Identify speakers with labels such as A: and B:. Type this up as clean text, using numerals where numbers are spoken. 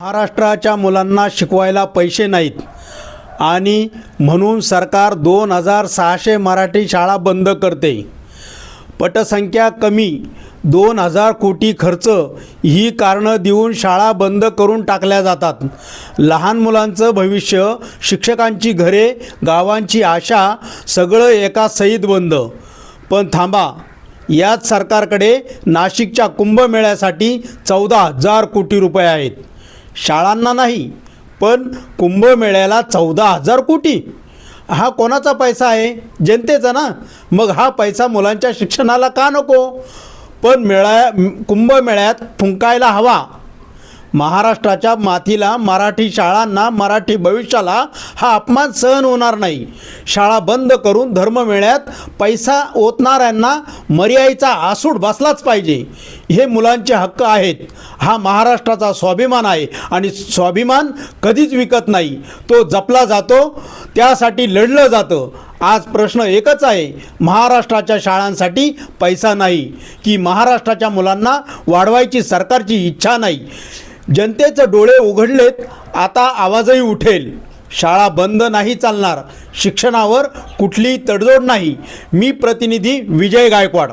A: महाराष्ट्राच्या मुलांना शिकवायला पैसे नाहीत आणि म्हणून सरकार 2600 मराठी शाळा बंद करते. पटसंख्या कमी, 2000 कोटी खर्च ही कारणं देऊन शाळा बंद करून टाकल्या जातात. लहान मुलांचं भविष्य, शिक्षकांची घरे, गावांची आशा सगळं एका सहीत बंद. पण थांबा, याच सरकारकडे नाशिकच्या कुंभमेळ्यासाठी 14,000 कोटी रुपये आहेत. शाळांना नाही, पण कुंभमेळ्याला 14,000 कोटी. हा कोणाचा पैसा आहे? जनतेचा ना. मग हा पैसा मुलांच्या शिक्षणाला का नको? पण कुंभमेळ्यात फुंकायला हवा. महाराष्ट्राच्या मातीला, मराठी शाळांना, मराठी भविष्याला हा अपमान सहन होणार नाही. शाळा बंद करून धर्ममेळ्यात पैसा ओतणाऱ्यांना मर्यादेचा आसूड बसलाच पाहिजे. हे मुलांचे हक्क आहेत. हा महाराष्ट्राचा स्वाभिमान आहे आणि स्वाभिमान कधीच विकत नाही, तो जपला जातो, त्यासाठी लढलं जातं. आज प्रश्न एकच आहे, महाराष्ट्राच्या शाळांसाठी पैसा नाही की महाराष्ट्राच्या मुलांना वाढवायची सरकारची इच्छा नाही? जनतेचे डोळे उघडलेत, आता आवाजही उठेल. शाळा बंद नाही चालणार. शिक्षणावर कुठलीही तडजोड नाही. मी प्रतिनिधी विजय गायकवाड.